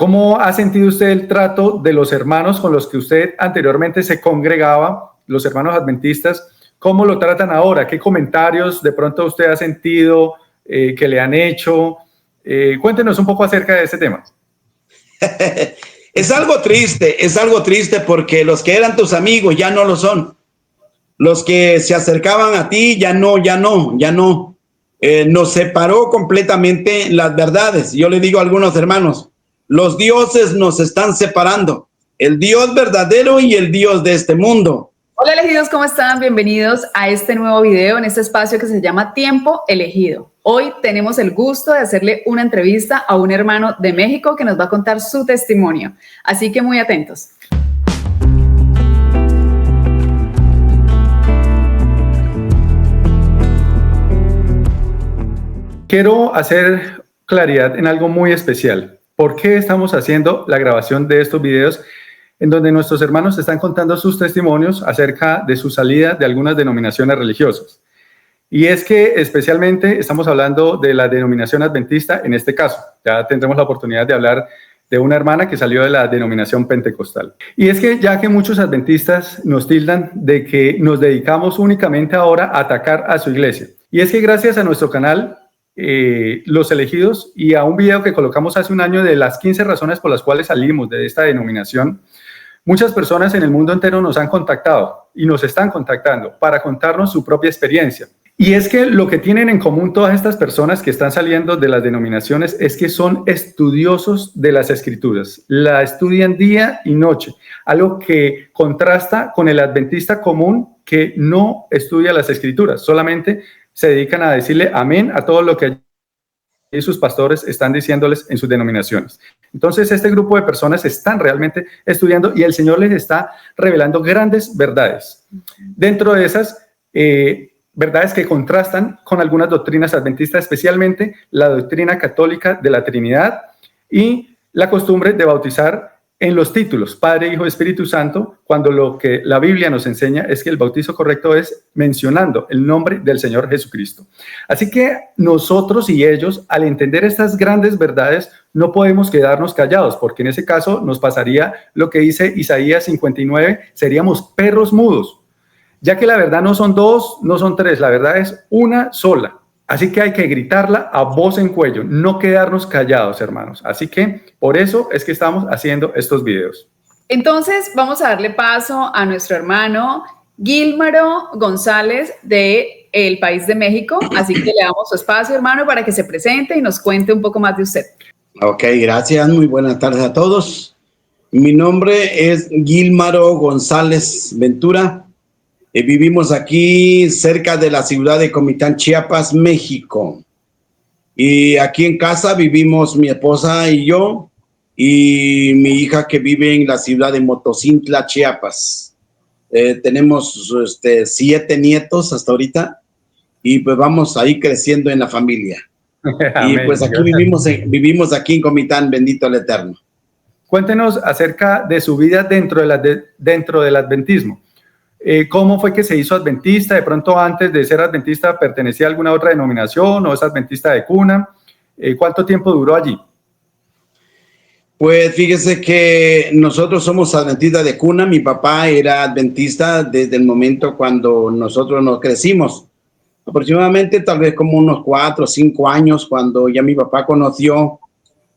¿Cómo ha sentido usted el trato de los hermanos con los que usted anteriormente se congregaba, los hermanos adventistas? ¿Cómo lo tratan ahora? ¿Qué comentarios de pronto usted ha sentido que le han hecho? Cuéntenos un poco acerca de ese tema. Es algo triste porque los que eran tus amigos ya no lo son. Los que se acercaban a ti ya no. Nos separó completamente las verdades. Yo le digo a algunos hermanos, los dioses nos están separando, el Dios verdadero y el Dios de este mundo. Hola elegidos, ¿cómo están? Bienvenidos a este nuevo video en este espacio que se llama Tiempo Elegido. Hoy tenemos el gusto de hacerle una entrevista a un hermano de México que nos va a contar su testimonio. Así que muy atentos. Quiero hacer claridad en algo muy especial. ¿Por qué estamos haciendo la grabación de estos videos en donde nuestros hermanos están contando sus testimonios acerca de su salida de algunas denominaciones religiosas? Y es que especialmente estamos hablando de la denominación adventista en este caso. Ya tendremos la oportunidad de hablar de una hermana que salió de la denominación pentecostal. Y es que ya que muchos adventistas nos tildan de que nos dedicamos únicamente ahora a atacar a su iglesia. Y es que gracias a nuestro canal, Los Elegidos, y a un video que colocamos hace un año de las 15 razones por las cuales salimos de esta denominación, muchas personas en el mundo entero nos han contactado y nos están contactando para contarnos su propia experiencia. Y es que lo que tienen en común todas estas personas que están saliendo de las denominaciones es que son estudiosos de las Escrituras, la estudian día y noche, algo que contrasta con el adventista común que no estudia las Escrituras, solamente se dedican a decirle amén a todo lo que sus pastores están diciéndoles en sus denominaciones. Entonces, este grupo de personas están realmente estudiando y el Señor les está revelando grandes verdades. Dentro de esas verdades que contrastan con algunas doctrinas adventistas, especialmente la doctrina católica de la Trinidad y la costumbre de bautizar en los títulos, Padre, Hijo, Espíritu Santo, cuando lo que la Biblia nos enseña es que el bautizo correcto es mencionando el nombre del Señor Jesucristo. Así que nosotros y ellos, al entender estas grandes verdades, no podemos quedarnos callados, porque en ese caso nos pasaría lo que dice Isaías 59, seríamos perros mudos, ya que la verdad no son dos, no son tres, la verdad es una sola. Así que hay que gritarla a voz en cuello, no quedarnos callados, hermanos. Así que por eso es que estamos haciendo estos videos. Entonces vamos a darle paso a nuestro hermano Gilmaro González del país de México. Así que le damos su espacio, hermano, para que se presente y nos cuente un poco más de usted. Ok, gracias. Muy buenas tardes a todos. Mi nombre es Gilmaro González Ventura. Vivimos aquí cerca de la ciudad de Comitán, Chiapas, México. Y aquí en casa vivimos mi esposa y yo y mi hija que vive en la ciudad de Motocintla, Chiapas. Tenemos 7 nietos hasta ahorita y pues vamos ahí creciendo en la familia. Y pues aquí vivimos aquí en Comitán, bendito el Eterno. Cuéntenos acerca de su vida dentro del adventismo. ¿Cómo fue que se hizo adventista? De pronto antes de ser adventista pertenecía a alguna otra denominación o es adventista de cuna. ¿Cuánto tiempo duró allí? Pues fíjese que nosotros somos adventistas de cuna. Mi papá era adventista desde el momento cuando nosotros nos crecimos. Aproximadamente tal vez como unos 4 o 5 años cuando ya mi papá conoció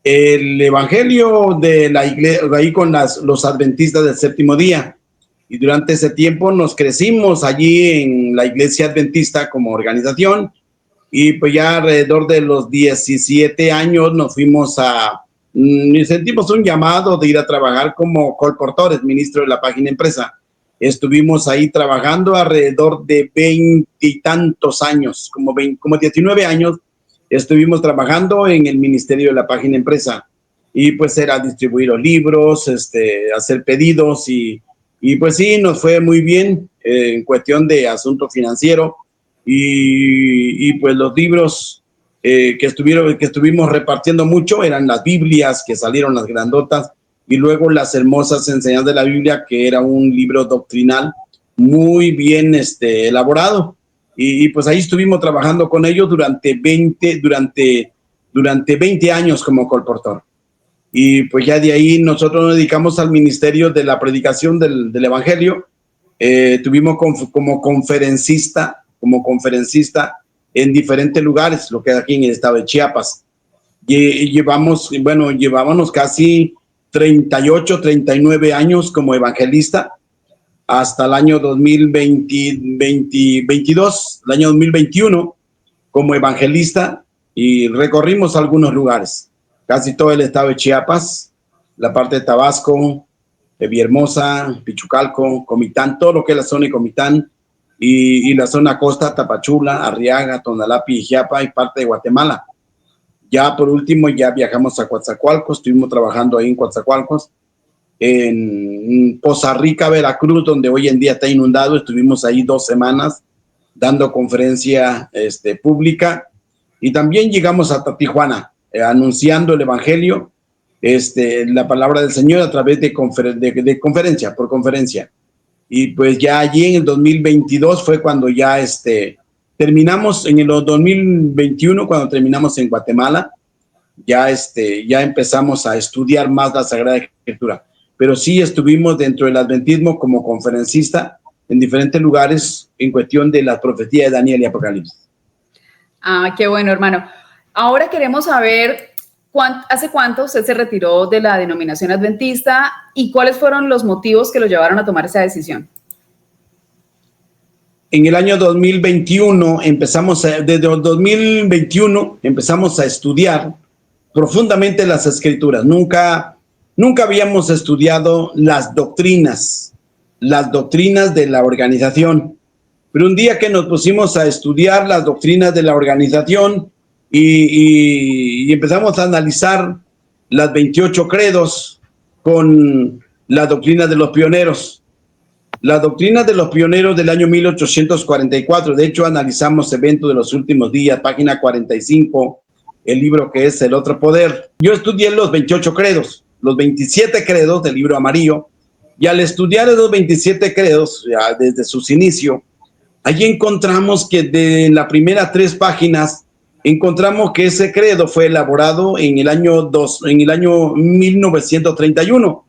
el evangelio de la iglesia, ahí con los adventistas del séptimo día. Y durante ese tiempo nos crecimos allí en la iglesia adventista como organización y pues ya alrededor de los 17 años nos fuimos sentimos un llamado de ir a trabajar como colportores, ministro de la página empresa. Estuvimos ahí trabajando alrededor de 20 y tantos años, como 19 años estuvimos trabajando en el ministerio de la página empresa y pues era distribuir los libros, hacer pedidos y pues sí, nos fue muy bien en cuestión de asunto financiero y pues los libros que estuvimos repartiendo mucho eran las Biblias que salieron las grandotas y luego las hermosas enseñanzas de la Biblia, que era un libro doctrinal muy bien elaborado y pues ahí estuvimos trabajando con ellos durante 20 años como colportor. y pues ya de ahí nosotros nos dedicamos al ministerio de la predicación del evangelio. Tuvimos como conferencista en diferentes lugares, lo que es aquí en el estado de Chiapas. Y llevábamos casi 38, 39 años como evangelista hasta el año 2022, el año 2021 como evangelista, y recorrimos algunos lugares, casi todo el estado de Chiapas, la parte de Tabasco, Villahermosa, Pichucalco, Comitán, todo lo que es la zona de Comitán y la zona costa, Tapachula, Arriaga, Tonalá, Ijiapa y parte de Guatemala. Ya por último, ya viajamos a Coatzacoalcos, estuvimos trabajando ahí en Coatzacoalcos, en Poza Rica, Veracruz, donde hoy en día está inundado. Estuvimos ahí 2 semanas dando conferencia pública, y también llegamos hasta Tijuana, anunciando el evangelio, la palabra del Señor a través de conferencia. Y pues ya allí en el 2022 fue cuando ya terminamos, en el 2021, cuando terminamos en Guatemala, ya empezamos a estudiar más la Sagrada Escritura. Pero sí estuvimos dentro del adventismo como conferencista en diferentes lugares en cuestión de la profecía de Daniel y Apocalipsis. Ah, qué bueno, hermano. Ahora queremos saber ¿hace cuánto usted se retiró de la denominación adventista y cuáles fueron los motivos que lo llevaron a tomar esa decisión? En el año 2021 desde el 2021 empezamos a estudiar profundamente las Escrituras. Nunca habíamos estudiado las doctrinas de la organización. Pero un día que nos pusimos a estudiar las doctrinas de la organización y empezamos a analizar las 28 credos con la doctrina de los pioneros. La doctrina de los pioneros del año 1844, de hecho analizamos Eventos de los Últimos Días, página 45, el libro que es El Otro Poder. Yo estudié los 28 credos, los 27 credos del libro amarillo, y al estudiar esos 27 credos, ya desde sus inicios, allí encontramos que de las primeras 3 páginas, encontramos que ese credo fue elaborado en el año 1931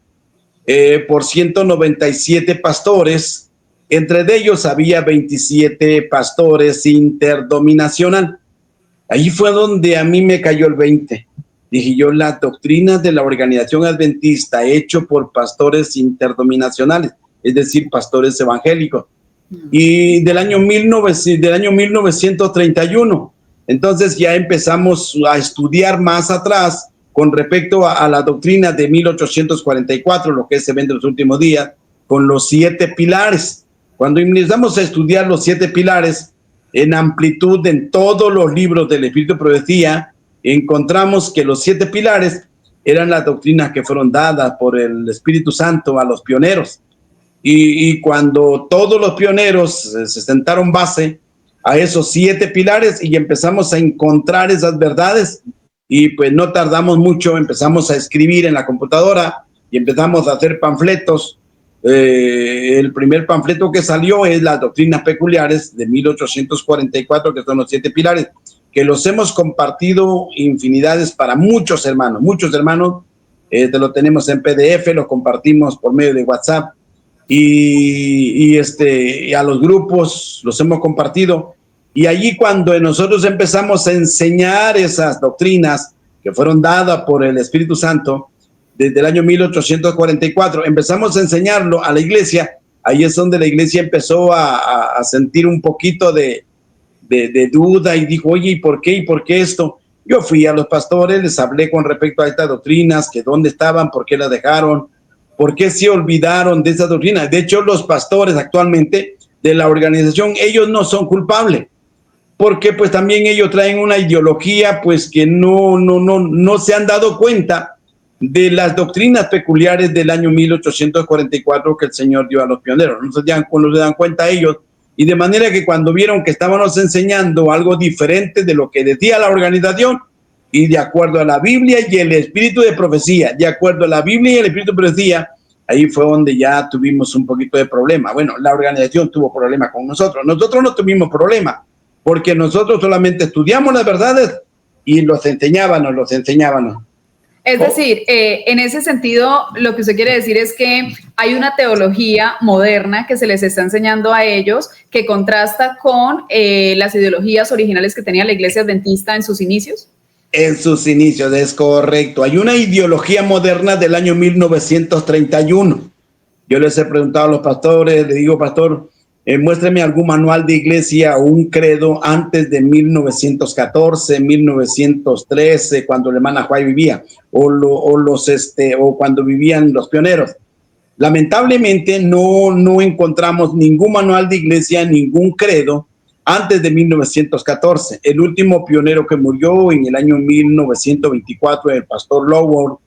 por 197 pastores. Entre ellos había 27 pastores interdominacional. Ahí fue donde a mí me cayó el 20. Dije yo, las doctrinas de la organización adventista hecho por pastores interdominacionales, es decir, pastores evangélicos. Y del año 1931. Entonces ya empezamos a estudiar más atrás con respecto a la doctrina de 1844, lo que es Eventos de los Últimos Días, con los 7 pilares. Cuando empezamos a estudiar los 7 pilares en amplitud en todos los libros del Espíritu de Profecía, encontramos que los 7 pilares eran las doctrinas que fueron dadas por el Espíritu Santo a los pioneros. Y cuando todos los pioneros se sentaron base a esos 7 pilares y empezamos a encontrar esas verdades, y pues no tardamos mucho, empezamos a escribir en la computadora y empezamos a hacer panfletos. El primer panfleto que salió es Las Doctrinas Peculiares de 1844, que son los 7 pilares, que los hemos compartido infinidades para muchos hermanos, lo tenemos en PDF, lo compartimos por medio de WhatsApp y a los grupos los hemos compartido. Y allí cuando nosotros empezamos a enseñar esas doctrinas que fueron dadas por el Espíritu Santo desde el año 1844, empezamos a enseñarlo a la iglesia. Ahí es donde la iglesia empezó a sentir un poquito de duda y dijo, oye, ¿y por qué esto? Yo fui a los pastores, les hablé con respecto a estas doctrinas, que dónde estaban, por qué las dejaron, por qué se olvidaron de esas doctrinas. De hecho, los pastores actualmente de la organización, ellos no son culpables, porque pues también ellos traen una ideología pues que no se han dado cuenta de las doctrinas peculiares del año 1844 que el Señor dio a los pioneros. No se dan cuenta ellos, y de manera que cuando vieron que estábamos enseñando algo diferente de lo que decía la organización, y de acuerdo a la Biblia y el espíritu de profecía, ahí fue donde ya tuvimos un poquito de problema. Bueno, la organización tuvo problema con nosotros no tuvimos problema, porque nosotros solamente estudiamos las verdades y los enseñábamos. Es decir, en ese sentido, lo que usted quiere decir es que hay una teología moderna que se les está enseñando a ellos que contrasta con las ideologías originales que tenía la Iglesia Adventista en sus inicios. En sus inicios, es correcto. Hay una ideología moderna del año 1931. Yo les he preguntado a los pastores, le digo, pastor, muéstreme algún manual de iglesia o un credo antes de 1914, 1913, cuando la hermana White vivía, o cuando vivían los pioneros. Lamentablemente no encontramos ningún manual de iglesia, ningún credo antes de 1914. El último pionero que murió en el año 1924, el pastor Lowell,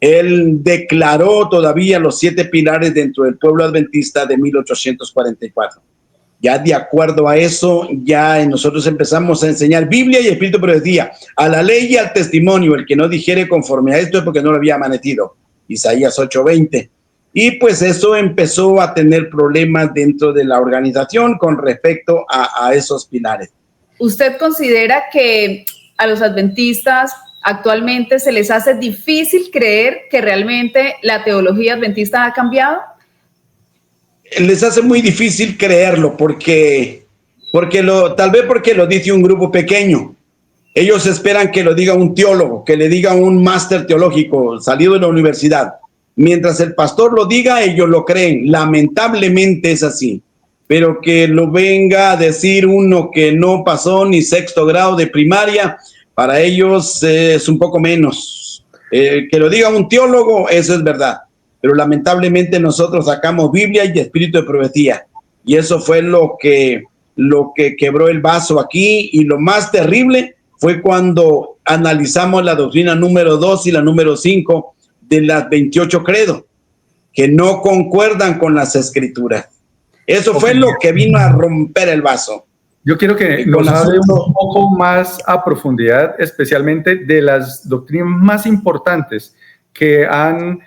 él declaró todavía los 7 pilares dentro del pueblo adventista de 1844. Ya de acuerdo a eso, ya nosotros empezamos a enseñar Biblia y Espíritu Profecía, a la ley y al testimonio. El que no dijere conforme a esto es porque no lo había amanecido. Isaías 8:20. Y pues eso empezó a tener problemas dentro de la organización con respecto a esos pilares. ¿Usted considera que a los adventistas actualmente se les hace difícil creer que realmente la teología adventista ha cambiado? Les hace muy difícil creerlo tal vez porque lo dice un grupo pequeño. Ellos esperan que lo diga un teólogo, que le diga un máster teológico salido de la universidad. Mientras el pastor lo diga, ellos lo creen. Lamentablemente es así. Pero que lo venga a decir uno que no pasó ni 6º grado de primaria, para ellos es un poco menos. Que lo diga un teólogo, eso es verdad. Pero lamentablemente nosotros sacamos Biblia y Espíritu de Profecía. Y eso fue lo que quebró el vaso aquí. Y lo más terrible fue cuando analizamos la doctrina número 2 y la número 5 de las 28 credos, que no concuerdan con las escrituras. Eso fue lo que vino a romper el vaso. Yo quiero que nos hable un poco más a profundidad, especialmente de las doctrinas más importantes que han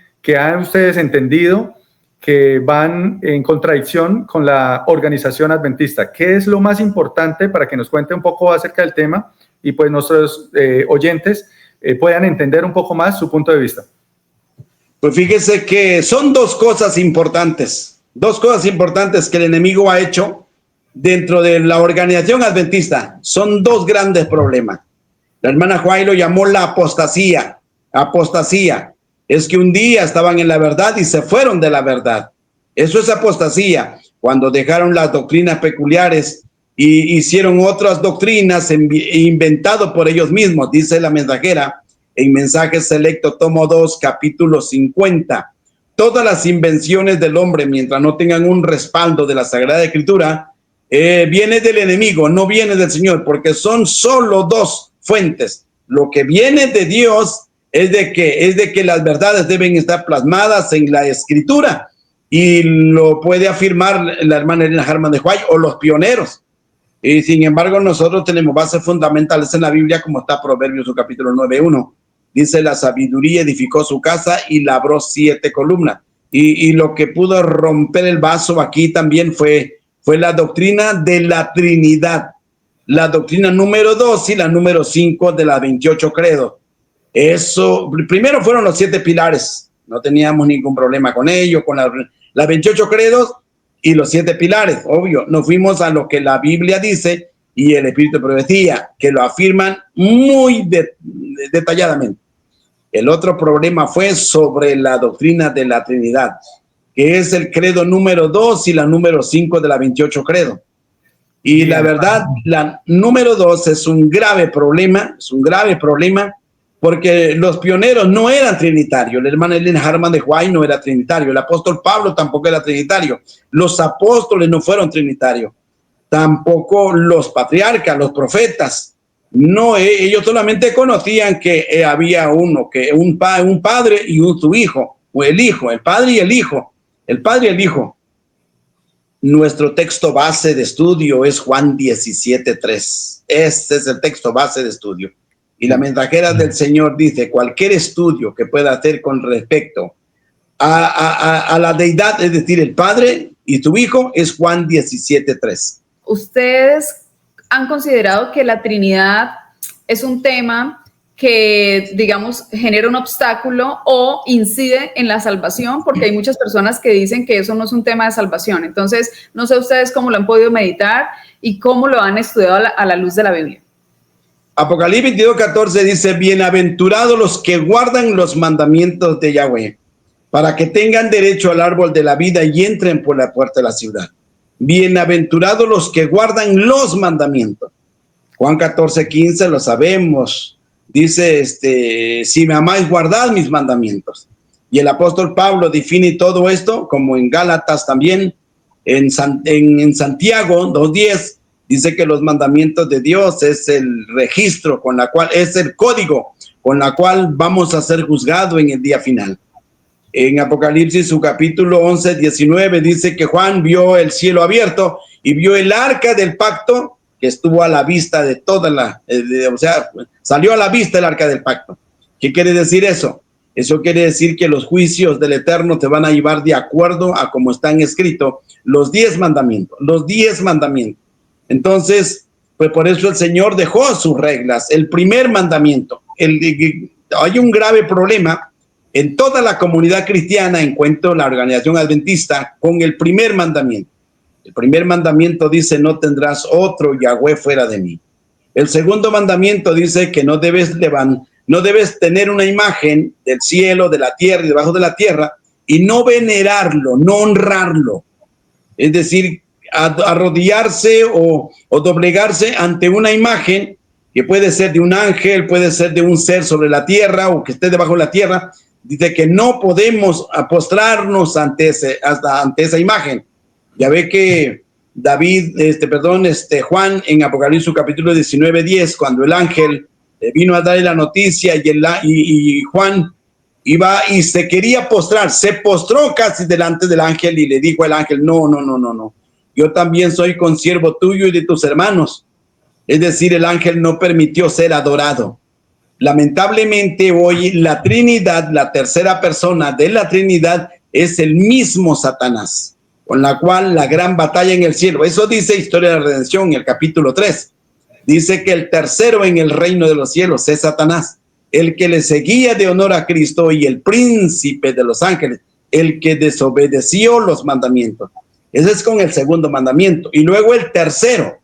ustedes entendido que van en contradicción con la organización adventista. ¿Qué es lo más importante para que nos cuente un poco acerca del tema y pues nuestros oyentes puedan entender un poco más su punto de vista? Pues fíjese que son dos cosas importantes que el enemigo ha hecho dentro de la organización adventista. Son 2 grandes problemas. La hermana White lo llamó la apostasía. Apostasía es que un día estaban en la verdad y se fueron de la verdad. Eso es apostasía. Cuando dejaron las doctrinas peculiares y hicieron otras doctrinas inventado por ellos mismos, dice la mensajera en Mensaje Selecto, tomo 2, capítulo 50. Todas las invenciones del hombre, mientras no tengan un respaldo de la Sagrada Escritura, viene del enemigo, no viene del Señor, porque son solo 2 fuentes. Lo que viene de Dios es de que las verdades deben estar plasmadas en la Escritura, y lo puede afirmar la hermana Elena Harman de White o los pioneros. Y sin embargo, nosotros tenemos bases fundamentales en la Biblia, como está Proverbios, su capítulo 9:1. Dice, la sabiduría edificó su casa y labró 7 columnas. Y lo que pudo romper el vaso aquí también fue la doctrina de la Trinidad. La doctrina número 2 y la número 5 de las 28 credos. Eso, primero fueron los 7 pilares. No teníamos ningún problema con ello, con las 28 credos y los 7 pilares. Obvio, nos fuimos a lo que la Biblia dice y el Espíritu de Profecía, que lo afirman muy detalladamente. El otro problema fue sobre la doctrina de la Trinidad, que es el credo número 2 y la número 5 de la 28 credo. Y la verdad, la número 2 es un grave problema, porque los pioneros no eran trinitarios. La hermana Elena Harman de White no era trinitario, el apóstol Pablo tampoco era trinitario, los apóstoles no fueron trinitarios, tampoco los patriarcas, los profetas. No, ellos solamente conocían que había uno, que un padre y su hijo, o el hijo, el padre y el hijo, el padre y el hijo. Nuestro texto base de estudio es Juan 17:3. Este es el texto base de estudio. Y la mensajera del Señor dice, cualquier estudio que pueda hacer con respecto a la deidad, es decir, el Padre y su Hijo, es Juan 17:3. ¿Ustedes han considerado que la Trinidad es un tema que, digamos, genera un obstáculo o incide en la salvación, porque hay muchas personas que dicen que eso no es un tema de salvación. Entonces, no sé ustedes cómo lo han podido meditar y cómo lo han estudiado a la luz de la Biblia. Apocalipsis 22:14 dice, bienaventurados los que guardan los mandamientos de Yahweh, para que tengan derecho al árbol de la vida y entren por la puerta de la ciudad. Bienaventurados los que guardan los mandamientos. Juan 14:15 lo sabemos. Dice, si me amáis, guardad mis mandamientos. Y el apóstol Pablo define todo esto, como en Gálatas también, en Santiago 2:10, dice que los mandamientos de Dios es el registro con la cual, es el código con la cual vamos a ser juzgados en el día final. En Apocalipsis, su capítulo 11:19, dice que Juan vio el cielo abierto y vio el arca del pacto que estuvo a la vista de toda salió a la vista el arca del pacto. ¿Qué quiere decir eso? Eso quiere decir que los juicios del Eterno te van a llevar de acuerdo a como están escritos los 10 mandamientos, Entonces, pues por eso el Señor dejó sus reglas. El primer mandamiento, hay un grave problema en toda la comunidad cristiana, en cuanto a la organización adventista, con el primer mandamiento. El primer mandamiento dice, no tendrás otro Yahweh fuera de mí. El segundo mandamiento dice que no debes tener una imagen del cielo, de la tierra y debajo de la tierra, y no venerarlo, no honrarlo. Es decir, arrodillarse o doblegarse ante una imagen que puede ser de un ángel, puede ser de un ser sobre la tierra o que esté debajo de la tierra. Dice que no podemos postrarnos ante esa imagen. Ya ve que Juan en Apocalipsis capítulo 19:10, cuando el ángel vino a darle la noticia y Juan iba y se quería postrar, se postró casi delante del ángel y le dijo al ángel, no, yo también soy consiervo tuyo y de tus hermanos. Es decir, el ángel no permitió ser adorado. Lamentablemente hoy la Trinidad, la tercera persona de la Trinidad, es el mismo Satanás, con la cual la gran batalla en el cielo. Eso dice Historia de la Redención, en el capítulo 3. Dice que el tercero en el reino de los cielos es Satanás, el que le seguía de honor a Cristo y el príncipe de los ángeles, el que desobedeció los mandamientos. Ese es con el segundo mandamiento. Y luego el tercero.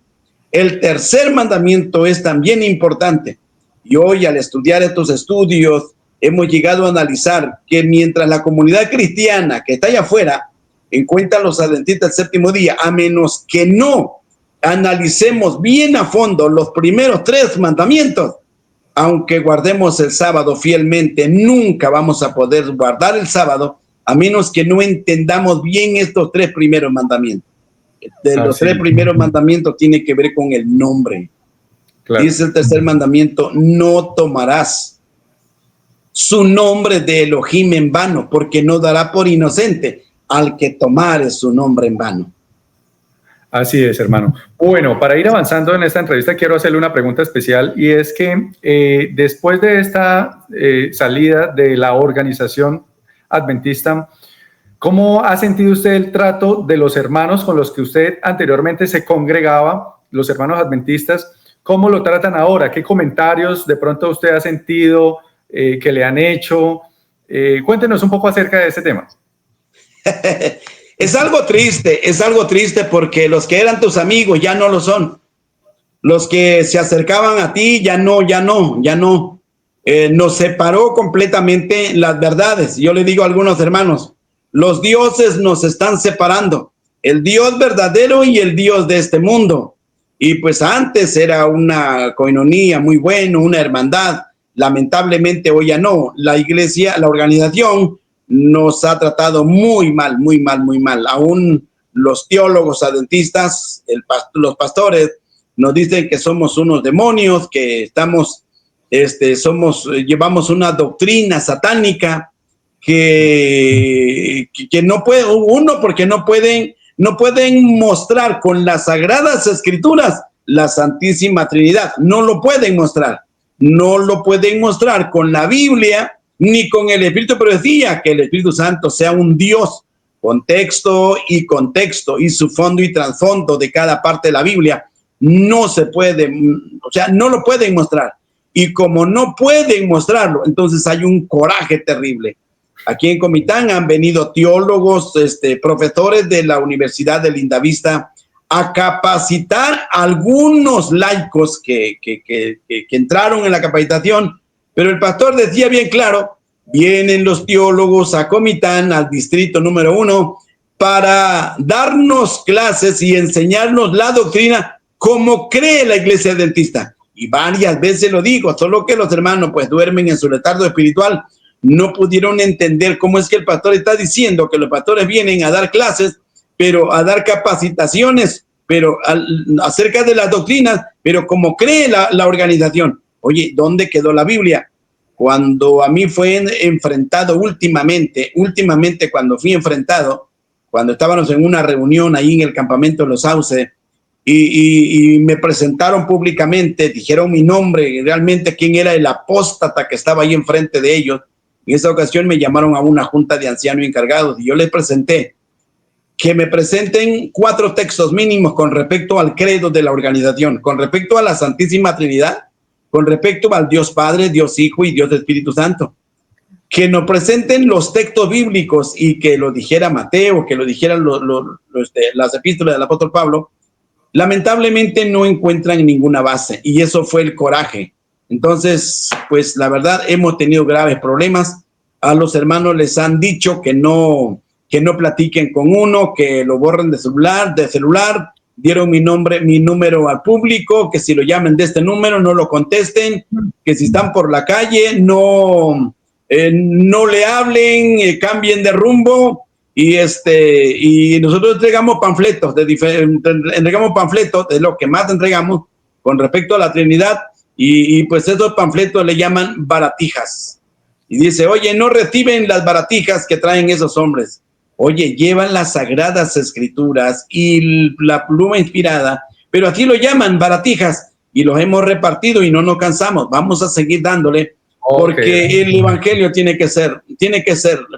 El tercer mandamiento es también importante. Y hoy, al estudiar estos estudios, hemos llegado a analizar que mientras la comunidad cristiana que está allá afuera encuentra a los adventistas del séptimo día, a menos que no analicemos bien a fondo los primeros 3 mandamientos, aunque guardemos el sábado fielmente, nunca vamos a poder guardar el sábado a menos que no entendamos bien estos 3 primeros mandamientos. Los 3 primeros mandamientos tienen que ver con el nombre. Claro. Dice el tercer mandamiento, no tomarás su nombre de Elohim en vano, porque no dará por inocente al que tomare su nombre en vano. Así es, hermano. Bueno, para ir avanzando en esta entrevista, quiero hacerle una pregunta especial, y es que después de esta salida de la organización adventista, ¿cómo ha sentido usted el trato de los hermanos con los que usted anteriormente se congregaba, los hermanos adventistas? ¿Cómo lo tratan ahora? ¿Qué comentarios de pronto usted ha sentido que le han hecho? Cuéntenos un poco acerca de este tema. Es algo triste porque los que eran tus amigos ya no lo son. Los que se acercaban a ti ya no. Nos separó completamente las verdades. Yo le digo a algunos hermanos, los dioses nos están separando, el Dios verdadero y el Dios de este mundo. Y pues antes era una coinonía muy buena, una hermandad. Lamentablemente hoy ya no. La iglesia, la organización nos ha tratado muy mal. Aún los teólogos adventistas, los pastores, nos dicen que somos unos demonios, que llevamos una doctrina satánica que no puede, porque no pueden mostrar con las sagradas escrituras la Santísima Trinidad. No lo pueden mostrar con la Biblia ni con el Espíritu, pero decía que el Espíritu Santo sea un Dios con texto y su fondo y trasfondo de cada parte de la Biblia. No se puede, no lo pueden mostrar. y como no pueden mostrarlo, entonces hay un coraje terrible. Aquí en Comitán han venido teólogos, profesores de la Universidad de Lindavista a capacitar a algunos laicos que entraron en la capacitación, pero el pastor decía bien claro, vienen los teólogos a Comitán, al distrito número 1, para darnos clases y enseñarnos la doctrina como cree la iglesia adventista. Y varias veces lo digo, solo que los hermanos pues duermen en su letargo espiritual, no pudieron entender cómo es que el pastor está diciendo que los pastores vienen a dar clases, pero a dar capacitaciones, pero acerca de las doctrinas, pero como cree la organización. Oye, ¿dónde quedó la Biblia? Cuando a mí fue enfrentado últimamente cuando fui enfrentado, cuando estábamos en una reunión ahí en el campamento de los Sauces, y me presentaron públicamente, dijeron mi nombre, realmente quién era el apóstata que estaba ahí enfrente de ellos. En esa ocasión me llamaron a una junta de ancianos encargados y yo les presenté que me presenten 4 textos mínimos con respecto al credo de la organización, con respecto a la Santísima Trinidad, con respecto al Dios Padre, Dios Hijo y Dios Espíritu Santo. Que nos presenten los textos bíblicos y que lo dijera Mateo, que lo dijeran las epístolas del apóstol Pablo, lamentablemente no encuentran ninguna base y eso fue el coraje. Entonces, pues la verdad hemos tenido graves problemas. A los hermanos les han dicho que no platiquen con uno, que lo borren de celular. Dieron mi número al público, que si lo llamen de este número no lo contesten, que si están por la calle no le hablen, cambien de rumbo. Y nosotros entregamos panfletos, de lo que más entregamos con respecto a la Trinidad. Y pues esos panfletos le llaman baratijas. Y dice, oye, no reciben las baratijas que traen esos hombres. Oye, llevan las sagradas escrituras y la pluma inspirada, pero aquí lo llaman baratijas y los hemos repartido y no nos cansamos. Vamos a seguir dándole porque el evangelio tiene que ser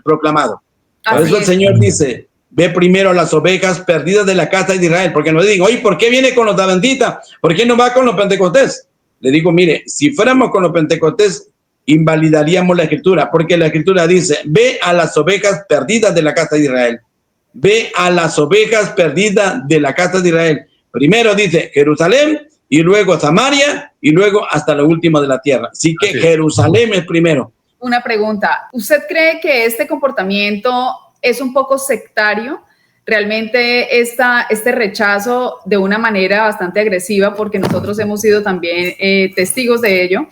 proclamado. Por eso el Señor dice, ve primero las ovejas perdidas de la casa de Israel, porque nos digo, oye, ¿por qué viene con los adventistas? ¿Por qué no va con los pentecostés? Le digo, mire, si fuéramos con los pentecostés, invalidaríamos la escritura, porque la escritura dice, ve a las ovejas perdidas de la casa de Israel. Ve a las ovejas perdidas de la casa de Israel. Primero dice Jerusalén, y luego Samaria, y luego hasta lo último de la tierra. Así que Jerusalén es primero. Una pregunta, ¿usted cree que este comportamiento es un poco sectario? Realmente este rechazo de una manera bastante agresiva, porque nosotros hemos sido también testigos de ello,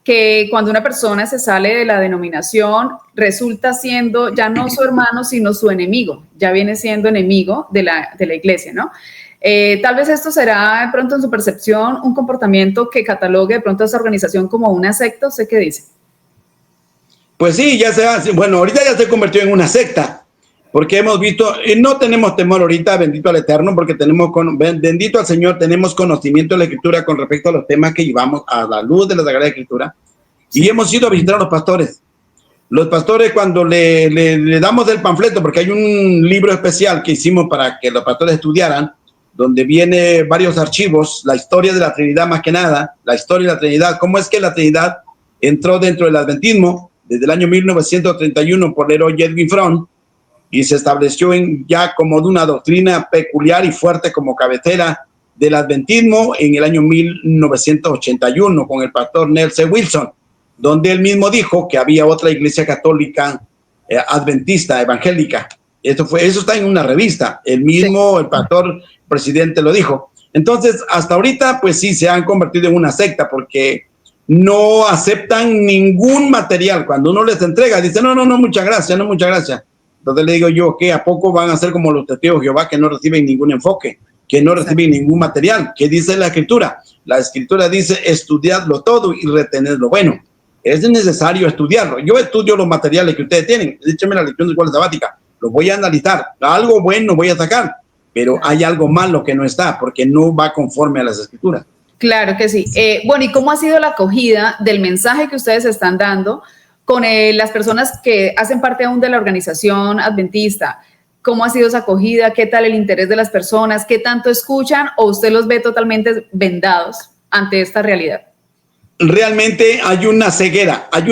que cuando una persona se sale de la denominación resulta siendo ya no su hermano, sino su enemigo, ya viene siendo enemigo de la iglesia, ¿no? Tal vez esto será de pronto en su percepción un comportamiento que catalogue de pronto a esa organización como una secta. ¿Usted qué dice? Pues sí, ya se hace, bueno, ahorita ya se convirtió en una secta, porque hemos visto, no tenemos temor ahorita, bendito al Eterno, porque bendito al Señor, tenemos conocimiento de la Escritura con respecto a los temas que llevamos a la luz de la Sagrada Escritura, y hemos ido a visitar a los pastores. Los pastores, cuando le damos el panfleto, porque hay un libro especial que hicimos para que los pastores estudiaran, donde viene varios archivos, la historia de la Trinidad más que nada, la historia de la Trinidad, cómo es que la Trinidad entró dentro del adventismo, desde el año 1931 por el héroe Edwin Fromm, y se estableció ya como de una doctrina peculiar y fuerte como cabecera del adventismo en el año 1981 con el pastor Nelson Wilson, donde él mismo dijo que había otra iglesia católica adventista, evangélica. Eso está en una revista, el pastor presidente lo dijo. Entonces, hasta ahorita, pues sí, se han convertido en una secta porque no aceptan ningún material. Cuando uno les entrega, dicen, no, muchas gracias, no, muchas gracias. Entonces le digo yo, ¿qué? ¿A poco van a ser como los testigos de Jehová que no reciben ningún enfoque, que no reciben ningún material? ¿Qué dice la Escritura? La Escritura dice, estudiadlo todo y retened lo bueno. Es necesario estudiarlo. Yo estudio los materiales que ustedes tienen. Écheme la lección de escuela sabática. Los voy a analizar. Algo bueno voy a sacar, pero hay algo malo que no está, porque no va conforme a las Escrituras. Claro que sí. Bueno, ¿y cómo ha sido la acogida del mensaje que ustedes están dando con las personas que hacen parte aún de la organización adventista? ¿Cómo ha sido esa acogida? ¿Qué tal el interés de las personas? ¿Qué tanto escuchan o usted los ve totalmente vendados ante esta realidad? realmente hay una ceguera, hay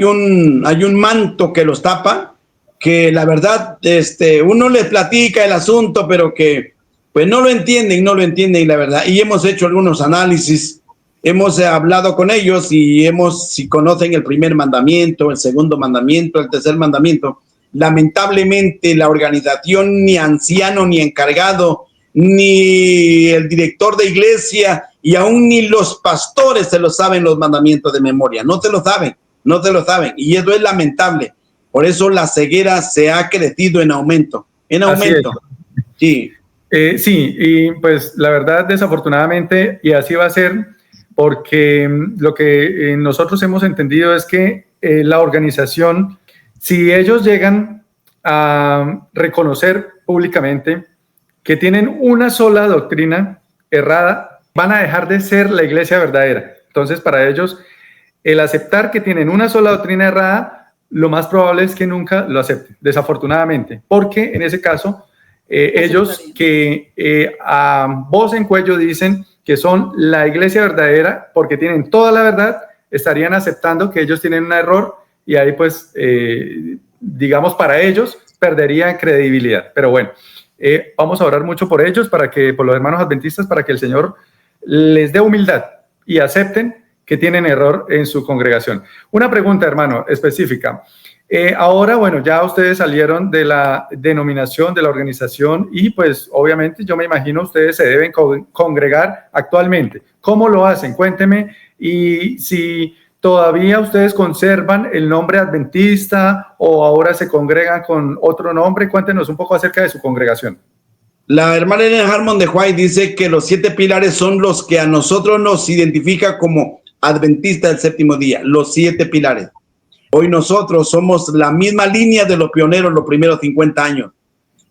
un manto que los tapa, que la verdad, uno les platica el asunto, pero que pues no lo entienden, la verdad. Y hemos hecho algunos análisis, hemos hablado con ellos y si conocen el primer mandamiento, el segundo mandamiento, el tercer mandamiento. Lamentablemente la organización, ni anciano, ni encargado, ni el director de iglesia y aún ni los pastores se lo saben los mandamientos de memoria, no se lo saben, y eso es lamentable. Por eso la ceguera se ha crecido en aumento, Sí. Sí, y pues la verdad, desafortunadamente, y así va a ser, porque lo que nosotros hemos entendido es que la organización, si ellos llegan a reconocer públicamente que tienen una sola doctrina errada, van a dejar de ser la iglesia verdadera. Entonces, para ellos, el aceptar que tienen una sola doctrina errada, lo más probable es que nunca lo acepten, desafortunadamente, porque en ese caso, ellos que a voz en cuello dicen que son la iglesia verdadera porque tienen toda la verdad, estarían aceptando que ellos tienen un error y ahí pues, digamos, para ellos perderían credibilidad. Pero bueno, vamos a orar mucho por ellos, por los hermanos adventistas, para que el Señor les dé humildad y acepten que tienen error en su congregación. Una pregunta, hermano, específica. Ahora, bueno, ya ustedes salieron de la denominación, de la organización, y pues obviamente yo me imagino ustedes se deben congregar actualmente. ¿Cómo lo hacen? Cuénteme, y si todavía ustedes conservan el nombre adventista o ahora se congregan con otro nombre. Cuéntenos un poco acerca de su congregación. La hermana Ellen Harmon de White dice que los 7 pilares son los que a nosotros nos identifica como adventistas del séptimo día, los 7 pilares. Hoy nosotros somos la misma línea de los pioneros los primeros 50 años,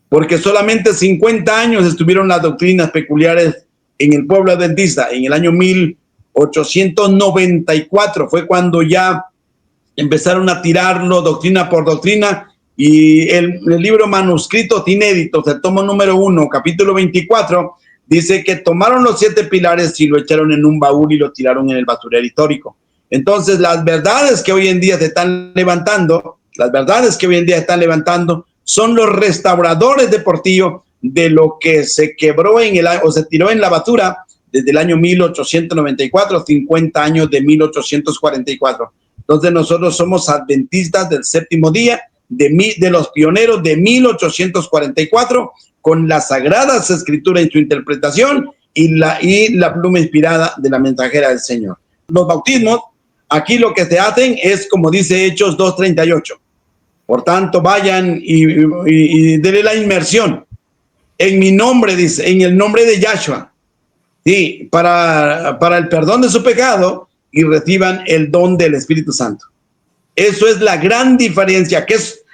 porque solamente 50 años estuvieron las doctrinas peculiares en el pueblo adventista. En el año 1894 fue cuando ya empezaron a tirarlo doctrina por doctrina, y el libro manuscrito inéditos, el tomo número 1, capítulo 24, dice que tomaron los 7 pilares y lo echaron en un baúl y lo tiraron en el basurero histórico. Entonces, las verdades que hoy en día se están levantando, son los restauradores de Portillo de lo que se quebró o se tiró en la basura desde el año 1894, 50 años de 1844. Entonces, nosotros somos adventistas del séptimo día, de los pioneros de 1844, con las Sagradas Escrituras en su interpretación y la pluma inspirada de la mensajera del Señor. Los bautismos, aquí lo que se hacen es, como dice Hechos 2:38. Por tanto, vayan y denle la inmersión en mi nombre, dice, en el nombre de Yahshua, sí, para el perdón de su pecado, y reciban el don del Espíritu Santo. Eso es la gran diferencia,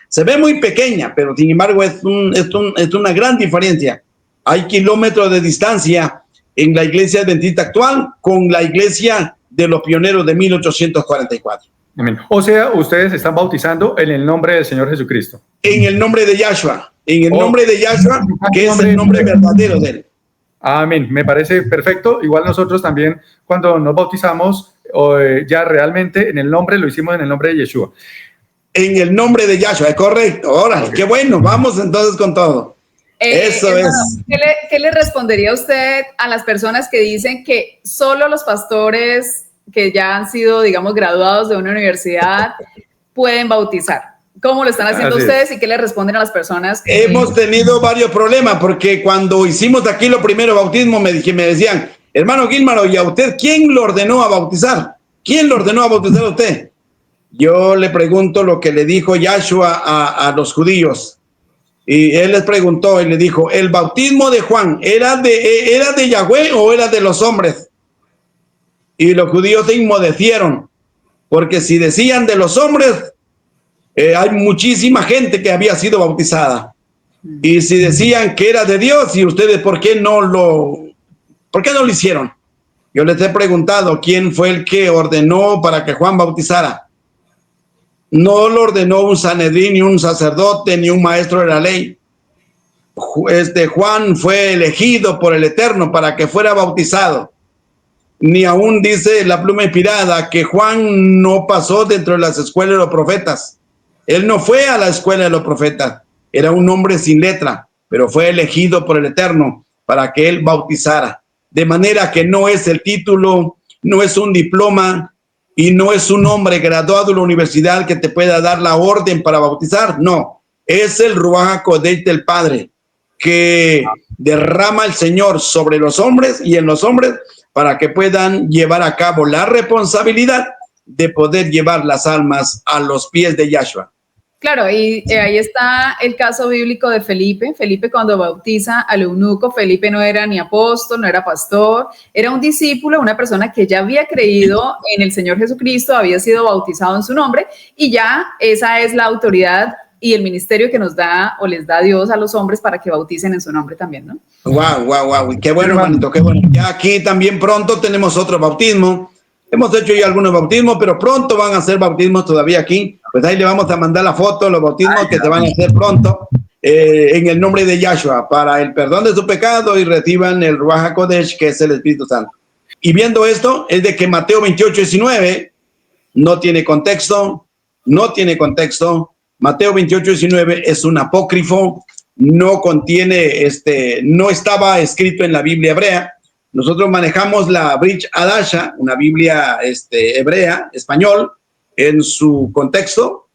se ve muy pequeña, pero sin embargo es una gran diferencia. Hay kilómetros de distancia en la iglesia adventista actual con la iglesia de los pioneros de 1844. Amén. O sea, ustedes están bautizando en el nombre del Señor Jesucristo. En el nombre de Yahshua, que es el nombre verdadero de él. Amén, me parece perfecto. Igual nosotros también, cuando nos bautizamos, ya realmente en el nombre, lo hicimos en el nombre de Yeshua. En el nombre de Yahshua, es correcto. Ahora, qué bueno, vamos entonces con todo. Eso hermano, es. ¿Qué le respondería usted a las personas que dicen que solo los pastores que ya han sido, digamos, graduados de una universidad pueden bautizar? ¿Cómo lo están haciendo ustedes y qué le responden a las personas? Hemos tenido varios problemas, porque cuando hicimos aquí lo primero bautismo me decían, hermano Gilmar, ¿y a usted quién lo ordenó a bautizar? ¿Quién lo ordenó a bautizar a usted? Yo le pregunto lo que le dijo Yahshua a los judíos. Y él les preguntó y le dijo, ¿el bautismo de Juan era de Yahweh o era de los hombres? Y los judíos se inmudecieron, porque si decían de los hombres, hay muchísima gente que había sido bautizada. Y si decían que era de Dios, y ustedes, ¿por qué no lo hicieron? Yo les he preguntado quién fue el que ordenó para que Juan bautizara. No lo ordenó un Sanedrín, ni un sacerdote, ni un maestro de la ley. Juan fue elegido por el Eterno para que fuera bautizado. ni aún dice la pluma inspirada que Juan no pasó dentro de las escuelas de los profetas. Él no fue a la escuela de los profetas, era un hombre sin letra, pero fue elegido por el Eterno para que él bautizara. De manera que no es el título, no es un diploma y no es un hombre graduado de la universidad que te pueda dar la orden para bautizar. No, es el Ruach HaKodesh del Padre que derrama el Señor sobre los hombres y en los hombres para que puedan llevar a cabo la responsabilidad de poder llevar las almas a los pies de Yahshua. Claro, y ahí está el caso bíblico de Felipe. Felipe, cuando bautiza al eunuco, Felipe no era ni apóstol, no era pastor, era un discípulo, una persona que ya había creído en el Señor Jesucristo, había sido bautizado en su nombre, y ya esa es la autoridad y el ministerio que nos da o les da Dios a los hombres para que bauticen en su nombre también, ¿no? Wow. Qué bueno, hermanito, qué bueno. Ya aquí también pronto tenemos otro bautismo. Hemos hecho ya algunos bautismos, pero pronto van a hacer bautismos todavía aquí. Pues ahí le vamos a mandar la foto, los bautismos que se van a hacer pronto en el nombre de Yahshua para el perdón de su pecado y reciban el Ruach HaKodesh, que es el Espíritu Santo. Y viendo esto, es de que Mateo 28:19 no tiene contexto. Mateo 28:19 es un apócrifo, no contiene, no estaba escrito en la Biblia hebrea. Nosotros manejamos la Brit Hadasha, una Biblia hebrea, español, en su contexto,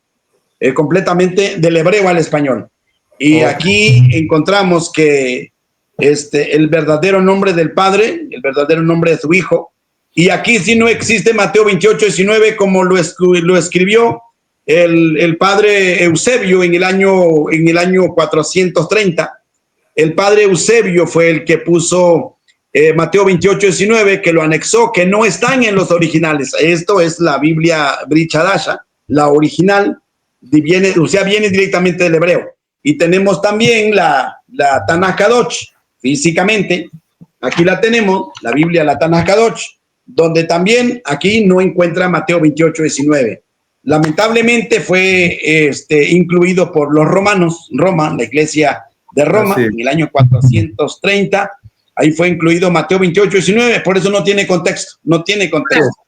completamente del hebreo al español. Y aquí encontramos que el verdadero nombre del Padre, el verdadero nombre de su Hijo, y aquí sí no existe Mateo 28:19 como lo escribió el padre Eusebio en el año 430. El padre Eusebio fue el que puso Mateo 28:19, que lo anexó, que no están en los originales. Esto es la Biblia Brit Hadasha, la original, viene directamente del hebreo. Y tenemos también la Tanaj Kadosh, físicamente, aquí la tenemos, la Biblia, la Tanaj Kadosh, donde también aquí no encuentra Mateo 28:19. Lamentablemente fue incluido por los romanos, Roma, la iglesia de Roma, en el año 430. Ahí fue incluido Mateo 28:19, por eso no tiene contexto,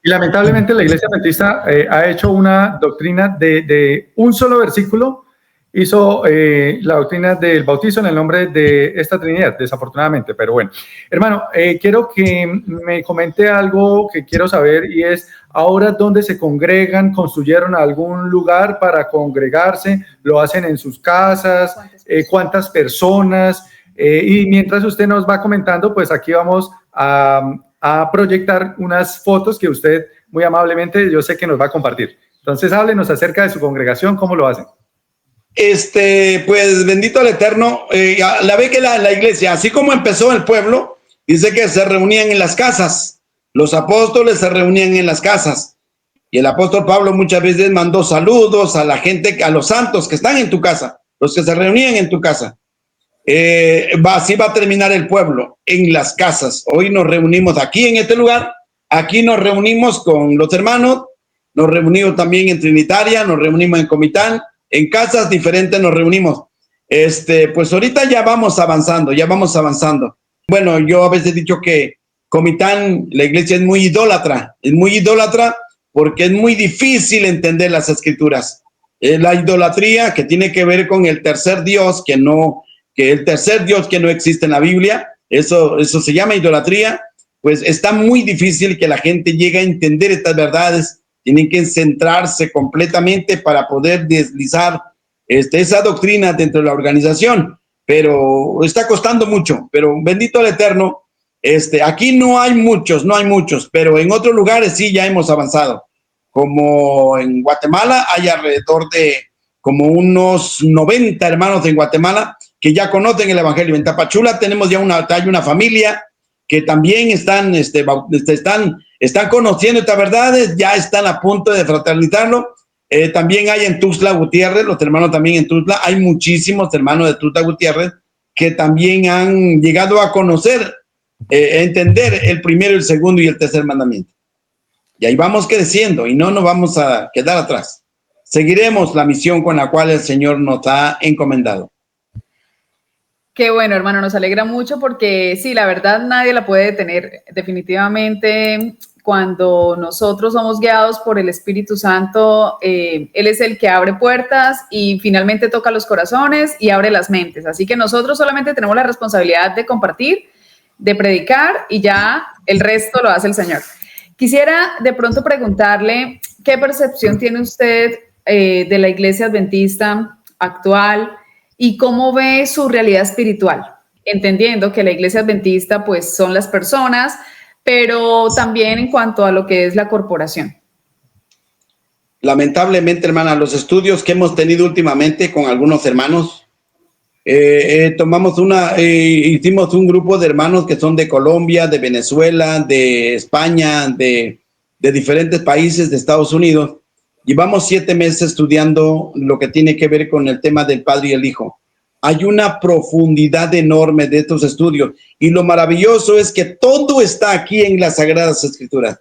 Y lamentablemente la iglesia adventista ha hecho una doctrina de un solo versículo, hizo la doctrina del bautizo en el nombre de esta Trinidad, desafortunadamente, pero bueno. Hermano, quiero que me comente algo que quiero saber y es, ahora, ¿dónde se congregan? ¿Construyeron algún lugar para congregarse? ¿Lo hacen en sus casas? ¿Cuántas personas? Y mientras usted nos va comentando, pues aquí vamos a proyectar unas fotos que usted muy amablemente, yo sé que nos va a compartir. Entonces, háblenos acerca de su congregación, ¿cómo lo hacen? Pues bendito el Eterno, la ve que la iglesia, así como empezó el pueblo, dice que se reunían en las casas. Los apóstoles se reunían en las casas. Y el apóstol Pablo muchas veces mandó saludos a la gente, a los santos que están en tu casa, los que se reunían en tu casa. Así va a terminar el pueblo, en las casas. Hoy nos reunimos aquí en este lugar, aquí nos reunimos con los hermanos, nos reunimos también en Trinitaria, nos reunimos en Comitán, en casas diferentes nos reunimos. Pues ahorita ya vamos avanzando. Bueno, yo a veces he dicho que Comitán, la iglesia es muy idólatra porque es muy difícil entender las escrituras. La idolatría que tiene que ver con el tercer Dios, que no existe en la Biblia, eso se llama idolatría, pues está muy difícil que la gente llegue a entender estas verdades. Tienen que centrarse completamente para poder deslizar esa doctrina dentro de la organización, pero está costando mucho, pero bendito el Eterno. Aquí no hay muchos, pero en otros lugares sí ya hemos avanzado. Como en Guatemala hay alrededor de como unos 90 hermanos en Guatemala que ya conocen el Evangelio. En Tapachula tenemos ya hay una familia que también están conociendo estas verdades, ya están a punto de fraternizarlo. También hay en Tuxtla Gutiérrez, los hermanos también en Tuxtla, hay muchísimos hermanos de Tuxtla Gutiérrez que también han llegado a conocer, entender el primero, el segundo y el tercer mandamiento. Y ahí vamos creciendo y no nos vamos a quedar atrás. Seguiremos la misión con la cual el Señor nos ha encomendado. Qué bueno, hermano, nos alegra mucho porque sí, la verdad nadie la puede detener. Definitivamente, cuando nosotros somos guiados por el Espíritu Santo, Él es el que abre puertas y finalmente toca los corazones y abre las mentes. Así que nosotros solamente tenemos la responsabilidad de compartir, de predicar y ya el resto lo hace el Señor. Quisiera de pronto preguntarle, ¿qué percepción tiene usted de la iglesia adventista actual? ¿Y cómo ve su realidad espiritual? Entendiendo que la iglesia adventista pues son las personas, pero también en cuanto a lo que es la corporación. Lamentablemente, hermana, los estudios que hemos tenido últimamente con algunos hermanos, hicimos un grupo de hermanos que son de Colombia, de Venezuela, de España, de diferentes países de Estados Unidos. Llevamos 7 meses estudiando lo que tiene que ver con el tema del Padre y el Hijo. Hay una profundidad enorme de estos estudios y lo maravilloso es que todo está aquí en las Sagradas Escrituras.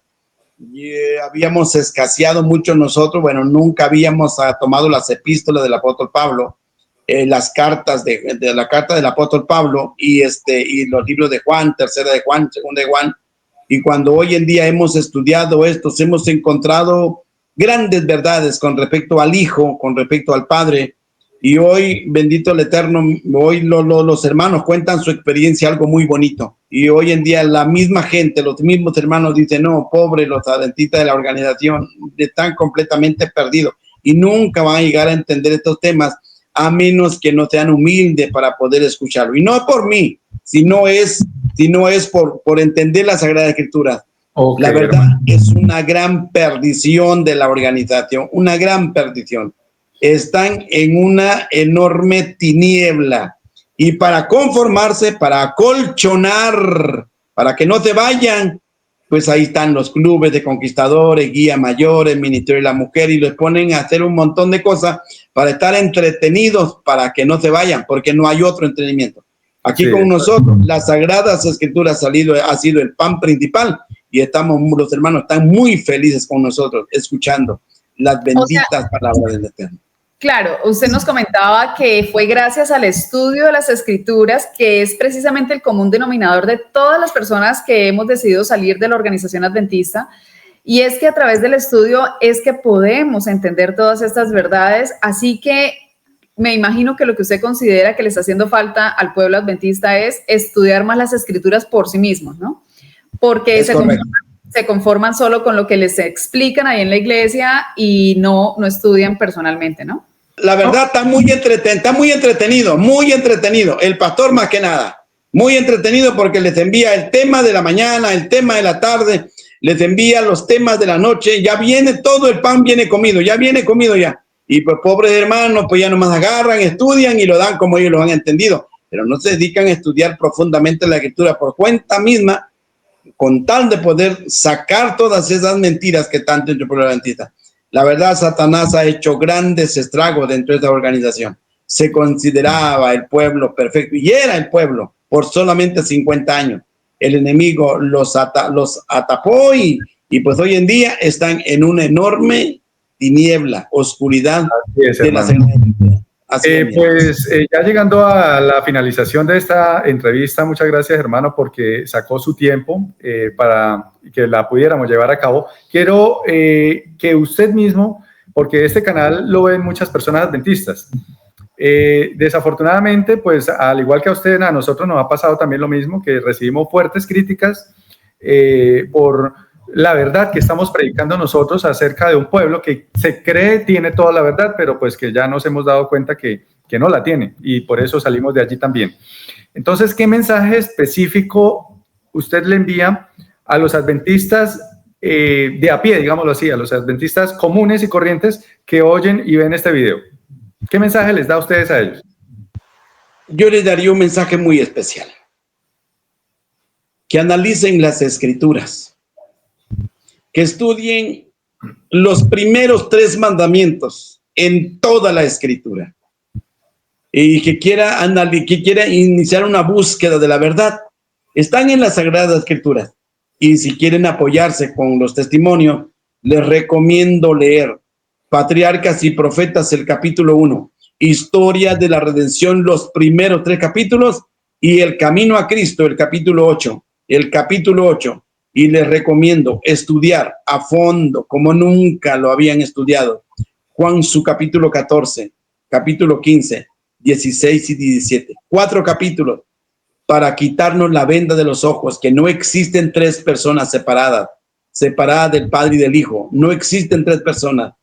Habíamos escaseado mucho nosotros, bueno, nunca habíamos tomado las epístolas del apóstol Pablo, las cartas de la carta del apóstol Pablo y los libros de Juan, tercera de Juan, segunda de Juan. Y cuando hoy en día hemos estudiado estos, hemos encontrado grandes verdades con respecto al Hijo, con respecto al Padre. Y hoy, bendito el Eterno, hoy los hermanos cuentan su experiencia, algo muy bonito. Y hoy en día la misma gente, los mismos hermanos dicen, no, pobre, los adventistas de la organización están completamente perdidos y nunca van a llegar a entender estos temas a menos que no sean humildes para poder escucharlo. Y no por mí, sino es por entender la Sagrada Escritura. Okay, la verdad, hermano, es una gran perdición de la organización, una gran perdición. Están en una enorme tiniebla y para conformarse, para acolchonar, para que no se vayan, pues ahí están los clubes de conquistadores, guía mayores, ministerio de la mujer y les ponen a hacer un montón de cosas para estar entretenidos, para que no se vayan, porque no hay otro entretenimiento. Aquí sí, con nosotros, las Sagradas Escrituras ha sido el pan principal. Y los hermanos están muy felices con nosotros, escuchando las benditas palabras del Eterno. Claro, usted nos comentaba que fue gracias al estudio de las Escrituras, que es precisamente el común denominador de todas las personas que hemos decidido salir de la organización adventista. Y es que a través del estudio es que podemos entender todas estas verdades. Así que me imagino que lo que usted considera que le está haciendo falta al pueblo adventista es estudiar más las Escrituras por sí mismos, ¿no? Porque se conforman solo con lo que les explican ahí en la iglesia y no estudian personalmente, ¿no? La verdad está muy entretenido, el pastor más que nada, muy entretenido porque les envía el tema de la mañana, el tema de la tarde, les envía los temas de la noche, ya viene todo el pan, viene comido ya. Y pues pobres hermanos, pues ya nomás agarran, estudian y lo dan como ellos lo han entendido, pero no se dedican a estudiar profundamente la Escritura por cuenta misma, con tal de poder sacar todas esas mentiras que tanto entre el pueblo adventista. La verdad, Satanás ha hecho grandes estragos dentro de esta organización. Se consideraba el pueblo perfecto y era el pueblo por solamente 50 años. El enemigo los atapó y pues hoy en día están en una enorme tiniebla, oscuridad de la Sagrada Escritura. Ya llegando a la finalización de esta entrevista, muchas gracias, hermano, porque sacó su tiempo para que la pudiéramos llevar a cabo. Quiero que usted mismo, porque este canal lo ven muchas personas adventistas, desafortunadamente, pues al igual que a usted, a nosotros nos ha pasado también lo mismo, que recibimos fuertes críticas por la verdad que estamos predicando nosotros acerca de un pueblo que se cree tiene toda la verdad, pero pues que ya nos hemos dado cuenta que no la tiene y por eso salimos de allí también. Entonces, ¿qué mensaje específico usted le envía a los adventistas de a pie, digámoslo así, a los adventistas comunes y corrientes que oyen y ven este video? ¿Qué mensaje les da a ustedes a ellos? Yo les daría un mensaje muy especial. Que analicen las Escrituras. Que estudien los primeros 3 mandamientos en toda la Escritura y que quiera iniciar una búsqueda de la verdad, están en las Sagradas Escrituras. Y si quieren apoyarse con los testimonios, les recomiendo leer Patriarcas y Profetas, el capítulo 1. Historia de la Redención, los primeros 3 capítulos, y El Camino a Cristo, el capítulo 8. Y les recomiendo estudiar a fondo, como nunca lo habían estudiado, Juan, su capítulo 14, capítulo 15, 16 y 17. 4 capítulos para quitarnos la venda de los ojos, que no existen 3 personas separadas del Padre y del Hijo. No existen 3 personas.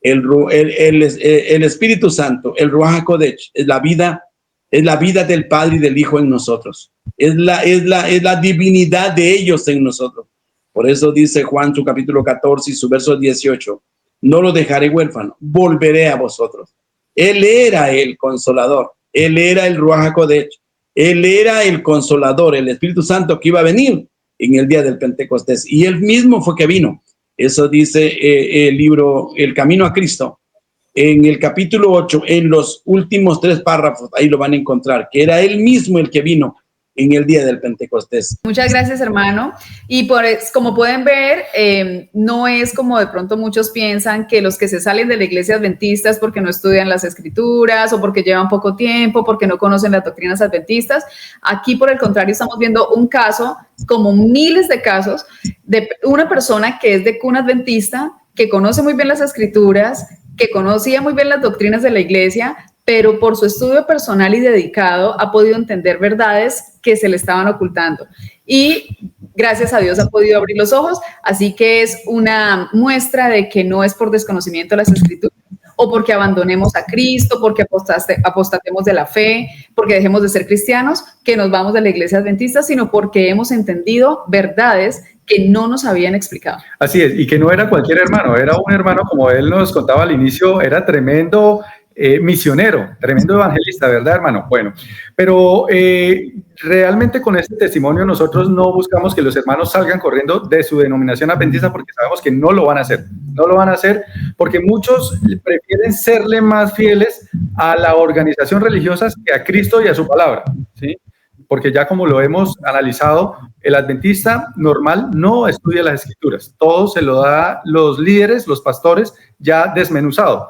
El Espíritu Santo, el Ruach HaKodesh, es la vida del Padre y del Hijo en nosotros. Es la divinidad de ellos en nosotros. Por eso dice Juan, su capítulo 14 y su verso 18, no lo dejaré huérfano, volveré a vosotros. Él era el consolador, él era el Ruach HaKodesh, él era el consolador, el Espíritu Santo que iba a venir en el día del Pentecostés, y él mismo fue que vino. Eso dice el libro El Camino a Cristo, en el capítulo 8, en los últimos 3 párrafos, ahí lo van a encontrar, que era él mismo el que vino en el día del Pentecostés. Muchas gracias, hermano. Y como pueden ver, no es como de pronto muchos piensan, que los que se salen de la iglesia adventista es porque no estudian las escrituras o porque llevan poco tiempo, porque no conocen las doctrinas adventistas. Aquí, por el contrario, estamos viendo un caso, como miles de casos, de una persona que es de cuna adventista, que conoce muy bien las escrituras, que conocía muy bien las doctrinas de la iglesia, pero por su estudio personal y dedicado ha podido entender verdades que se le estaban ocultando. Y gracias a Dios ha podido abrir los ojos, así que es una muestra de que no es por desconocimiento de las escrituras, o porque abandonemos a Cristo, porque apostatemos de la fe, porque dejemos de ser cristianos, que nos vamos de la iglesia adventista, sino porque hemos entendido verdades que no nos habían explicado. Así es, y que no era cualquier hermano, era un hermano, como él nos contaba al inicio, era tremendo misionero, tremendo evangelista, ¿verdad, hermano? Bueno, pero realmente con este testimonio nosotros no buscamos que los hermanos salgan corriendo de su denominación adventista, porque sabemos que no lo van a hacer. No lo van a hacer porque muchos prefieren serle más fieles a la organización religiosa que a Cristo y a su palabra, ¿sí? Porque ya como lo hemos analizado, el adventista normal no estudia las escrituras. Todo se lo da los líderes, los pastores, ya desmenuzado.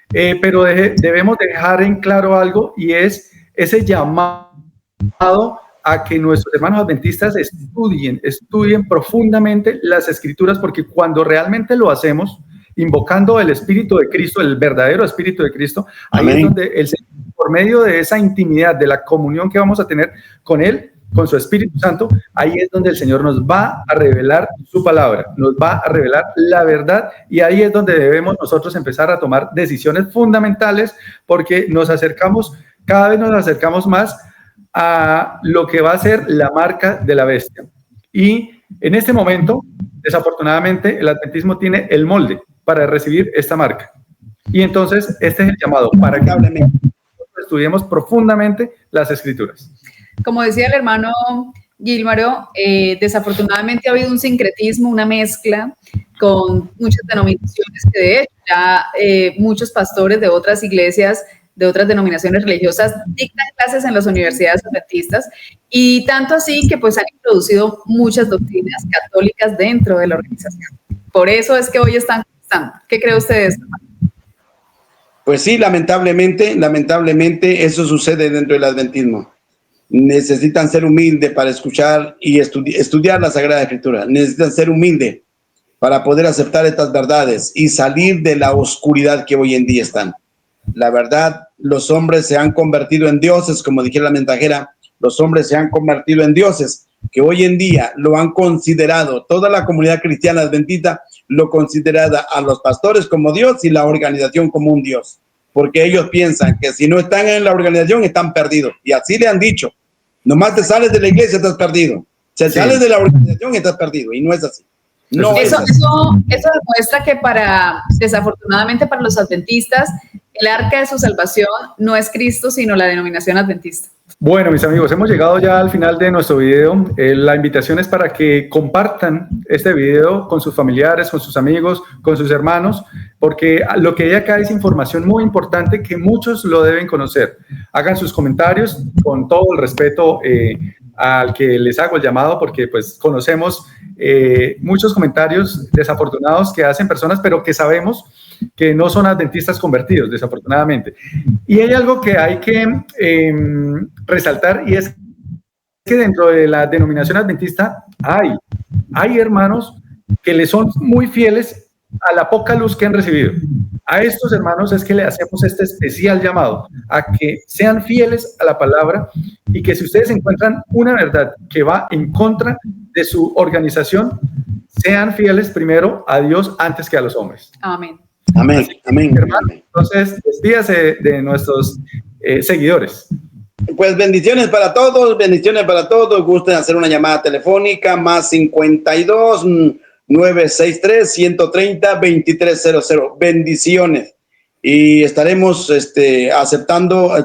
Pero debemos dejar en claro algo, y es ese llamado a que nuestros hermanos adventistas estudien profundamente las escrituras, porque cuando realmente lo hacemos, invocando el Espíritu de Cristo, el verdadero Espíritu de Cristo, ahí es donde el Señor, por medio de esa intimidad, de la comunión que vamos a tener con Él, con su Espíritu Santo, ahí es donde el Señor nos va a revelar su palabra, nos va a revelar la verdad, y ahí es donde debemos nosotros empezar a tomar decisiones fundamentales, porque cada vez nos acercamos más a lo que va a ser la marca de la bestia. Y en este momento, desafortunadamente, el adventismo tiene el molde para recibir esta marca. Y entonces, este es el llamado para que estudiemos profundamente las escrituras. Como decía el hermano Gilmaro, desafortunadamente ha habido un sincretismo, una mezcla con muchas denominaciones que de hecho ya muchos pastores de otras iglesias, de otras denominaciones religiosas, dictan clases en las universidades adventistas, y tanto así que pues han introducido muchas doctrinas católicas dentro de la organización. Por eso es que hoy están contestando. ¿Qué cree usted de esto? Pues sí, lamentablemente eso sucede dentro del adventismo. Necesitan ser humildes para escuchar y estudiar la Sagrada Escritura. Necesitan ser humildes para poder aceptar estas verdades y salir de la oscuridad que hoy en día están. La verdad, los hombres se han convertido en dioses, como dijera la mensajera, los hombres se han convertido en dioses, que hoy en día lo han considerado, toda la comunidad cristiana adventista lo considera a los pastores como Dios y la organización como un Dios, porque ellos piensan que si no están en la organización están perdidos, y así le han dicho, nomás te sales de la iglesia estás perdido, si sales de la organización estás perdido, y no es así. No eso demuestra que desafortunadamente para los adventistas, el arca de su salvación no es Cristo, sino la denominación adventista. Bueno, mis amigos, hemos llegado ya al final de nuestro video. La invitación es para que compartan este video con sus familiares, con sus amigos, con sus hermanos, porque lo que hay acá es información muy importante que muchos lo deben conocer. Hagan sus comentarios con todo el respeto al que les hago el llamado, porque pues conocemos muchos comentarios desafortunados que hacen personas, pero que sabemos que no son adventistas convertidos, desafortunadamente. Y hay algo que hay que resaltar, y es que dentro de la denominación adventista hay hermanos que le son muy fieles a la poca luz que han recibido. A estos hermanos es que le hacemos este especial llamado a que sean fieles a la palabra, y que si ustedes encuentran una verdad que va en contra de su organización, sean fieles primero a Dios antes que a los hombres. Amén. Amén, amén. Hermano, entonces, despídase de nuestros seguidores. Pues bendiciones para todos, gusten hacer una llamada telefónica, más 52 963 130 2300. Bendiciones. Y estaremos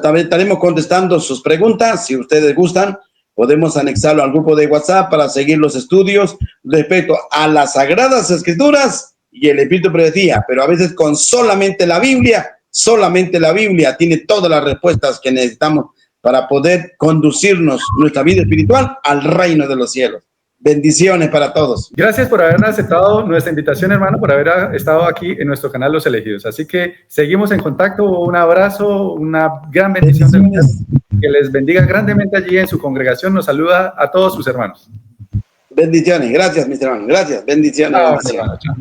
también estaremos contestando sus preguntas. Si ustedes gustan, podemos anexarlo al grupo de WhatsApp para seguir los estudios respecto a las Sagradas Escrituras y el Espíritu de Profecía, pero a veces con solamente la Biblia tiene todas las respuestas que necesitamos para poder conducirnos nuestra vida espiritual al reino de los cielos. Bendiciones para todos. Gracias por haber aceptado nuestra invitación, hermano, por haber estado aquí en nuestro canal Los Elegidos. Así que seguimos en contacto. Un abrazo, una gran bendición de Dios, que les bendiga grandemente allí en su congregación. Nos saluda a todos sus hermanos. Bendiciones. Gracias, mis hermanos. Gracias. Bendiciones. Chao, hermano, chao.